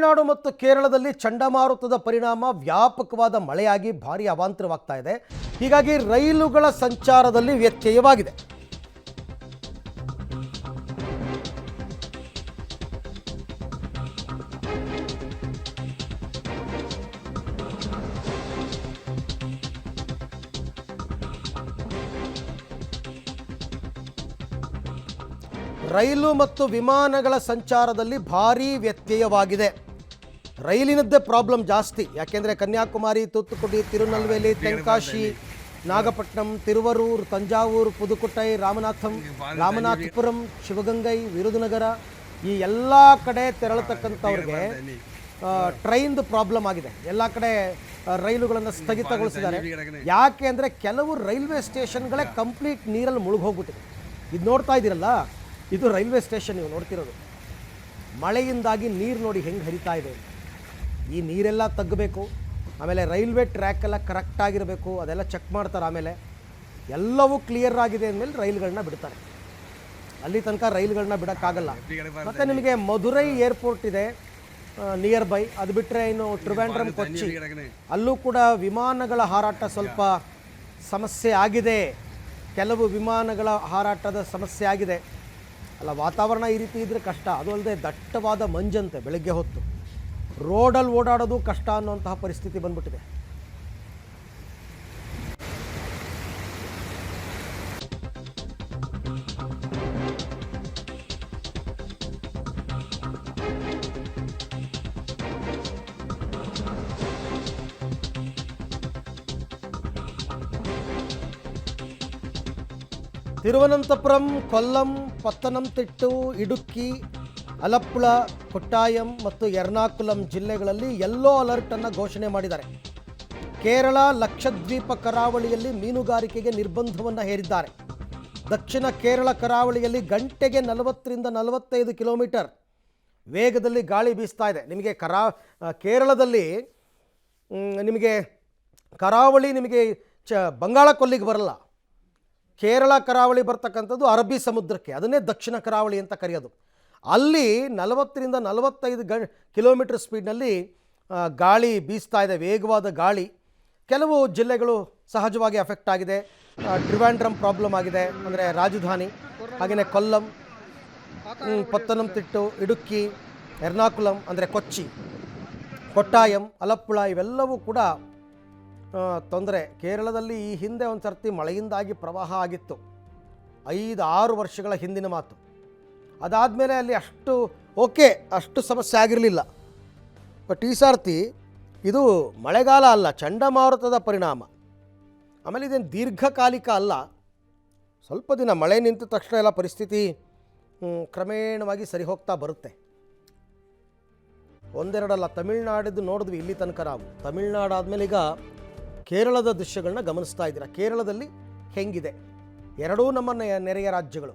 ತಮಿಳುನಾಡು ಮತ್ತು ಕೇರಳದಲ್ಲಿ ಚಂಡಮಾರುತದ ಪರಿಣಾಮ ವ್ಯಾಪಕವಾದ ಮಳೆಯಾಗಿ ಭಾರೀ ಅವಾಂತರವಾಗ್ತಾ ಇದೆ. ಹೀಗಾಗಿ ರೈಲುಗಳ ಸಂಚಾರದಲ್ಲಿ ವ್ಯತ್ಯಯವಾಗಿದೆ. ರೈಲು ಮತ್ತು ವಿಮಾನಗಳ ಸಂಚಾರದಲ್ಲಿ ಭಾರೀ ವ್ಯತ್ಯಯವಾಗಿದೆ. ರೈಲಿನದ್ದೇ ಪ್ರಾಬ್ಲಮ್ ಜಾಸ್ತಿ. ಯಾಕೆಂದರೆ ಕನ್ಯಾಕುಮಾರಿ, ತೂತುಕುಡಿ, ತಿರುನಲ್ವೇಲಿ, ತೆಂಕಾಶಿ, ನಾಗಪಟ್ಟಣಂ, ತಿರುವರೂರ್, ತಂಜಾವೂರು, ಪುದುಕೊಟ್ಟೈ, ರಾಮನಾಥಪುರಂ, ಶಿವಗಂಗೈ, ವಿರುದುನಗರ ಈ ಎಲ್ಲ ಕಡೆ ತೆರಳತಕ್ಕಂಥವ್ರಿಗೆ ಟ್ರೈನ್ದು ಪ್ರಾಬ್ಲಮ್ ಆಗಿದೆ. ಎಲ್ಲ ಕಡೆ ರೈಲುಗಳನ್ನು ಸ್ಥಗಿತಗೊಳಿಸಿದ್ದಾರೆ. ಯಾಕೆ ಅಂದರೆ ಕೆಲವು ರೈಲ್ವೆ ಸ್ಟೇಷನ್ಗಳೇ ಕಂಪ್ಲೀಟ್ ನೀರಲ್ಲಿ ಮುಳುಗೋಗ್ಬಿಟ್ಟಿದೆ. ಇದು ನೋಡ್ತಾ ಇದ್ದೀರಲ್ಲ, ಇದು ರೈಲ್ವೆ ಸ್ಟೇಷನ್ ನೀವು ನೋಡ್ತಿರೋದು. ಮಳೆಯಿಂದಾಗಿ ನೀರು ನೋಡಿ ಹೆಂಗೆ ಹರಿತಾ ಇದೆ. ಈ ನೀರೆಲ್ಲ ತಗ್ಗಬೇಕು. ಆಮೇಲೆ ರೈಲ್ವೆ ಟ್ರ್ಯಾಕೆಲ್ಲ ಕರೆಕ್ಟಾಗಿರಬೇಕು, ಅದೆಲ್ಲ ಚೆಕ್ ಮಾಡ್ತಾರೆ. ಆಮೇಲೆ ಎಲ್ಲವೂ ಕ್ಲಿಯರ್ ಆಗಿದೆ ಅಂದಮೇಲೆ ರೈಲ್ಗಳನ್ನ ಬಿಡ್ತಾರೆ. ಅಲ್ಲಿ ತನಕ ರೈಲ್ಗಳನ್ನ ಬಿಡೋಕ್ಕಾಗಲ್ಲ. ಮತ್ತು ನಿಮಗೆ ಮಧುರೈ ಏರ್ಪೋರ್ಟ್ ಇದೆ ನಿಯರ್ ಬೈ. ಅದು ಬಿಟ್ಟರೆ ಇನ್ನು ಟ್ರಿವಾಂಡ್ರಮ್, ಕೊಚ್ಚಿ, ಅಲ್ಲೂ ಕೂಡ ವಿಮಾನಗಳ ಹಾರಾಟ ಸ್ವಲ್ಪ ಸಮಸ್ಯೆ ಆಗಿದೆ. ಕೆಲವು ವಿಮಾನಗಳ ಹಾರಾಟದ ಸಮಸ್ಯೆ ಆಗಿದೆ. ಅಲ್ಲ, ವಾತಾವರಣ ಈ ರೀತಿ ಇದ್ದರೆ ಕಷ್ಟ. ಅದು ಅಲ್ಲದೆ ದಟ್ಟವಾದ ಮಂಜಂತೆ ಬೆಳಗ್ಗೆ ಹೊತ್ತು ರೋಡಲ್ಲಿ ಓಡಾಡೋದು ಕಷ್ಟ ಅನ್ನುವಂತಹ ಪರಿಸ್ಥಿತಿ ಬಂದ್ಬಿಟ್ಟಿದೆ. ತಿರುವನಂತಪುರಂ, ಕೊಲ್ಲಂ, ಪತ್ತನಂತಿಟ್ಟು, ಇಡುಕ್ಕಿ, ಅಲಪ್ಪುಳ, ಕೊಟ್ಟಾಯಂ ಮತ್ತು ಎರ್ನಾಕುಲಂ ಜಿಲ್ಲೆಗಳಲ್ಲಿ ಯೆಲ್ಲೋ ಅಲರ್ಟನ್ನು ಘೋಷಣೆ ಮಾಡಿದ್ದಾರೆ. ಕೇರಳ, ಲಕ್ಷದ್ವೀಪ ಕರಾವಳಿಯಲ್ಲಿ ಮೀನುಗಾರಿಕೆಗೆ ನಿರ್ಬಂಧವನ್ನು ಹೇರಿದ್ದಾರೆ. ದಕ್ಷಿಣ ಕೇರಳ ಕರಾವಳಿಯಲ್ಲಿ ಗಂಟೆಗೆ 40ರಿಂದ 45 ಕಿಲೋಮೀಟರ್ ವೇಗದಲ್ಲಿ ಗಾಳಿ ಬೀಸ್ತಾ ಇದೆ. ನಿಮಗೆ ಕೇರಳದಲ್ಲಿ ನಿಮಗೆ ಕರಾವಳಿ ನಿಮಗೆ ಬಂಗಾಳ ಕೊಲ್ಲಿಗೆ ಬರಲ್ಲ. ಕೇರಳ ಕರಾವಳಿ ಬರ್ತಕ್ಕಂಥದ್ದು ಅರಬ್ಬಿ ಸಮುದ್ರಕ್ಕೆ, ಅದನ್ನೇ ದಕ್ಷಿಣ ಕರಾವಳಿ ಅಂತ ಕರೆಯೋದು. ಅಲ್ಲಿ 40ರಿಂದ 45 ಕಿಲೋಮೀಟರ್ ಸ್ಪೀಡ್ನಲ್ಲಿ ಗಾಳಿ ಬೀಸ್ತಾ ಇದೆ, ವೇಗವಾದ ಗಾಳಿ. ಕೆಲವು ಜಿಲ್ಲೆಗಳು ಸಹಜವಾಗಿ ಅಫೆಕ್ಟ್ ಆಗಿದೆ. ಟ್ರಿವಾಂಡ್ರಮ್ ಪ್ರಾಬ್ಲಮ್ ಆಗಿದೆ, ಅಂದರೆ ರಾಜಧಾನಿ. ಹಾಗೆಯೇ ಕೊಲ್ಲಂ, ಪತ್ತನಂತಿಟ್ಟು, ಇಡುಕ್ಕಿ, ಎರ್ನಾಕುಲಂ ಅಂದರೆ ಕೊಚ್ಚಿ, ಕೊಟ್ಟಾಯಂ, ಅಲಪ್ಪುಳ ಇವೆಲ್ಲವೂ ಕೂಡ ತೊಂದರೆ. ಕೇರಳದಲ್ಲಿ ಈ ಹಿಂದೆ ಒಂದು ಸರ್ತಿ ಮಳೆಯಿಂದಾಗಿ ಪ್ರವಾಹ ಆಗಿತ್ತು, 5-6 ವರ್ಷಗಳ ಹಿಂದಿನ ಮಾತು. ಅದಾದಮೇಲೆ ಅಲ್ಲಿ ಅಷ್ಟು ಸಮಸ್ಯೆ ಆಗಿರಲಿಲ್ಲ. ಬಟ್ ಈ ಸರ್ತಿ ಇದು ಮಳೆಗಾಲ ಅಲ್ಲ, ಚಂಡಮಾರುತದ ಪರಿಣಾಮ. ಆಮೇಲೆ ಇದೇನು ದೀರ್ಘಕಾಲಿಕ ಅಲ್ಲ. ಸ್ವಲ್ಪ ದಿನ ಮಳೆ ನಿಂತ ತಕ್ಷಣ ಎಲ್ಲ ಪರಿಸ್ಥಿತಿ ಕ್ರಮೇಣವಾಗಿ ಸರಿ ಹೋಗ್ತಾ ಬರುತ್ತೆ. ಒಂದೆರಡಲ್ಲ, ತಮಿಳ್ನಾಡಿದ್ದು ನೋಡಿದ್ವಿ ಇಲ್ಲಿ ತನಕ ನಾವು. ತಮಿಳ್ನಾಡು ಆದಮೇಲೆ ಈಗ ಕೇರಳದ ದೃಶ್ಯಗಳನ್ನ ಗಮನಿಸ್ತಾ ಇದ್ದೀರಾ. ಕೇರಳದಲ್ಲಿ ಹೆಂಗಿದೆ? ಎರಡೂ ನಮ್ಮ ನೆರೆಯ ರಾಜ್ಯಗಳು.